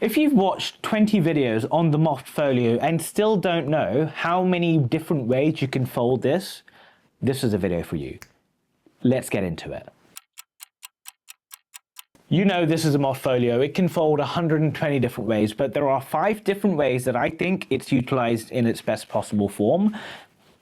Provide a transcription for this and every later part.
If you've watched 20 videos on the Moft Folio and still don't know how many different ways you can fold this, this is a video for you. Let's get into it. You know this is a Moft Folio. It can fold 120 different ways, but there are 5 different ways that I think it's utilized in its best possible form.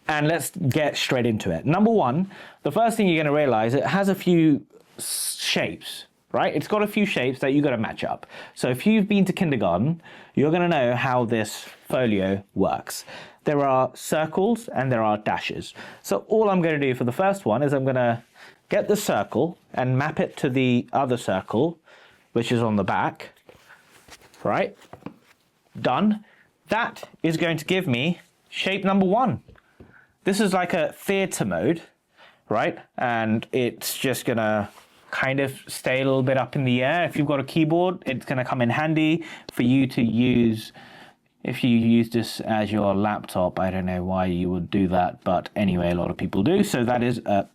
And let's get straight into it. Number one, the first thing you're going to realize, it has a few shapes, right? It's got a few shapes that you got to match up. So if you've been to kindergarten, you're going to know how this folio works. There are circles and there are dashes. So all I'm going to do for the first one is I'm going to get the circle and map it to the other circle, which is on the back, right? Done. That is going to give me shape number 1. This is like a theater mode, right? And it's just gonna kind of stay a little bit up in the air. If you've got a keyboard, it's gonna come in handy for you to use. If you use this as your laptop, I don't know why you would do that, but anyway, a lot of people do. So that is the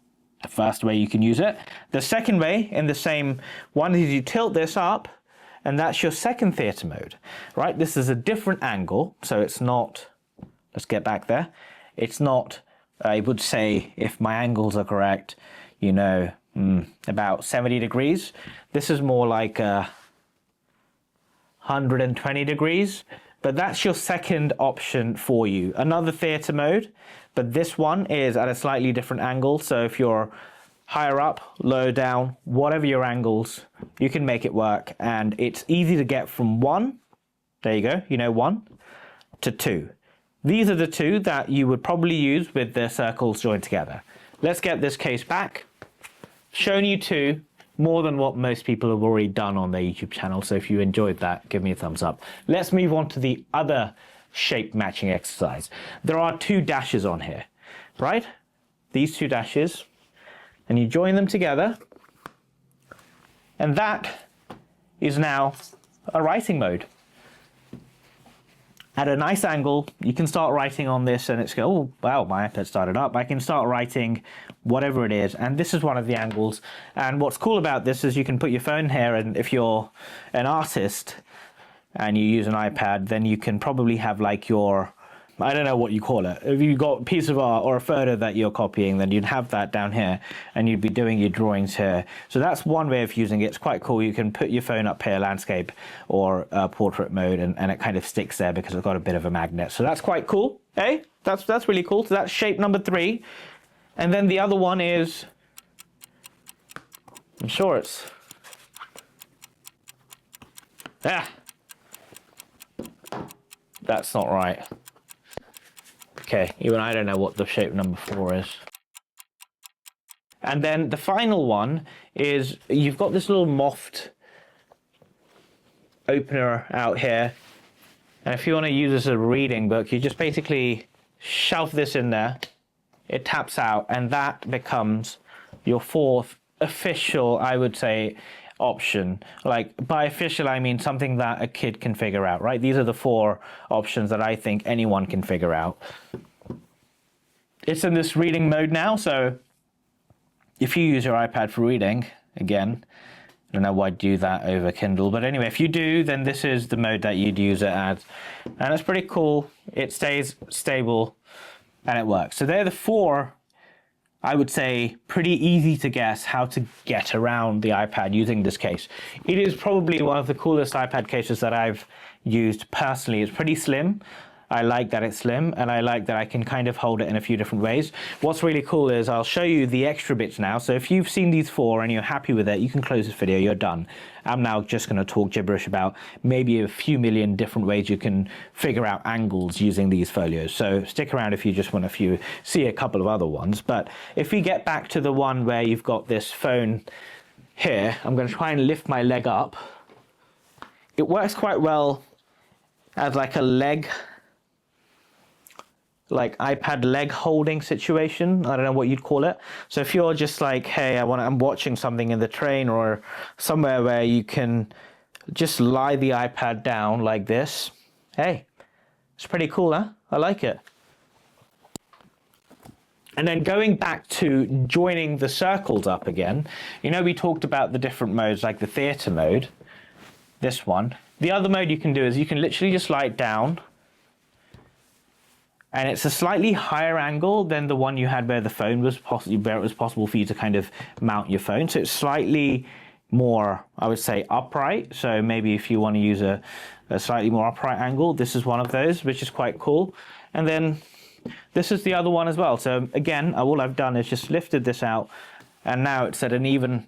first way you can use it. The second way in the same one is you tilt this up, and that's your second theater mode, right? This is a different angle, so it's not, let's get back there. It's not, I would say, if my angles are correct, you know, about 70 degrees. This is more like 120 degrees, but that's your second option for you. Another theater mode, but this one is at a slightly different angle. So if you're higher up, lower down, whatever your angles, you can make it work. And it's easy to get from 1, there you go, you know, 1 to 2. These are the 2 that you would probably use with the circles joined together. Let's get this case back. Shown you 2, more than what most people have already done on their YouTube channel. So if you enjoyed that, give me a thumbs up. Let's move on to the other shape matching exercise. There are 2 dashes on here, right? These 2 dashes, and you join them together. And that is now a writing mode. At a nice angle, you can start writing on this and it's go, oh, wow, my iPad started up. I can start writing whatever it is. And this is one of the angles. And what's cool about this is you can put your phone here, and if you're an artist and you use an iPad, then you can probably have like your, I don't know what you call it. If you've got a piece of art or a photo that you're copying, then you'd have that down here and you'd be doing your drawings here. So that's one way of using it. It's quite cool. You can put your phone up here, landscape or portrait mode, and it kind of sticks there because it's got a bit of a magnet. So that's quite cool. Hey, that's really cool. So that's shape number 3. And then the other one is, I'm sure it's, that's not right. Okay, even I don't know what the shape number 4 is. And then the final one is you've got this little Moft opener out here. And if you want to use this as a reading book, you just basically shove this in there. It taps out, and that becomes your 4th official, I would say, option. Like, by official I mean something that a kid can figure out, right? These are the 4 options that I think anyone can figure out. It's in this reading mode now, so if you use your iPad for reading, again, I don't know why I'd do that over Kindle, but anyway, if you do, then this is the mode that you'd use it as, and it's pretty cool. It stays stable and it works. So they're the 4, I would say, pretty easy to guess how to get around the iPad using this case. It is probably one of the coolest iPad cases that I've used personally. It's pretty slim. I like that it's slim, and I like that I can kind of hold it in a few different ways. What's really cool is I'll show you the extra bits now. So if you've seen these 4 and you're happy with it, you can close this video, you're done. I'm now just going to talk gibberish about maybe a few million different ways you can figure out angles using these folios. So stick around if you just want to see a couple of other ones. But if we get back to the one where you've got this phone here, I'm going to try and lift my leg up. It works quite well as like a leg, like iPad leg holding situation. I don't know what you'd call it. So if you're just like, hey, I'm watching something in the train or somewhere where you can just lie the iPad down like this. Hey, it's pretty cool, huh? I like it. And then going back to joining the circles up again, you know, we talked about the different modes, like the theater mode, this one, The other mode you can do is you can literally just lie it down, and it's a slightly higher angle than the one you had where the phone was where it was possible for you to kind of mount your phone. So it's slightly more, I would say, upright. So maybe if you want to use a slightly more upright angle, this is one of those, which is quite cool. And then this is the other one as well. So again, all I've done is just lifted this out, and now it's at an even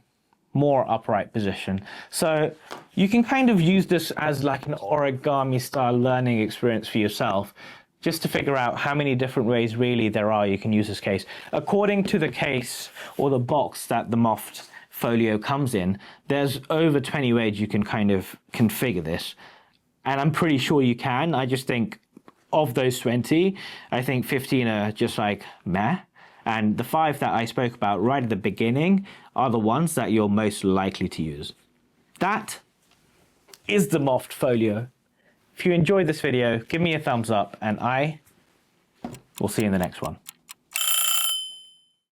more upright position. So you can kind of use this as like an origami style learning experience for yourself, just to figure out how many different ways really there are you can use this case. According to the case or the box that the Moft Folio comes in, there's over 20 ways you can kind of configure this. And I'm pretty sure you can. I just think of those 20, I think 15 are just like meh. And the 5 that I spoke about right at the beginning are the ones that you're most likely to use. That is the Moft Folio. If you enjoyed this video, give me a thumbs up, and I will see you in the next one.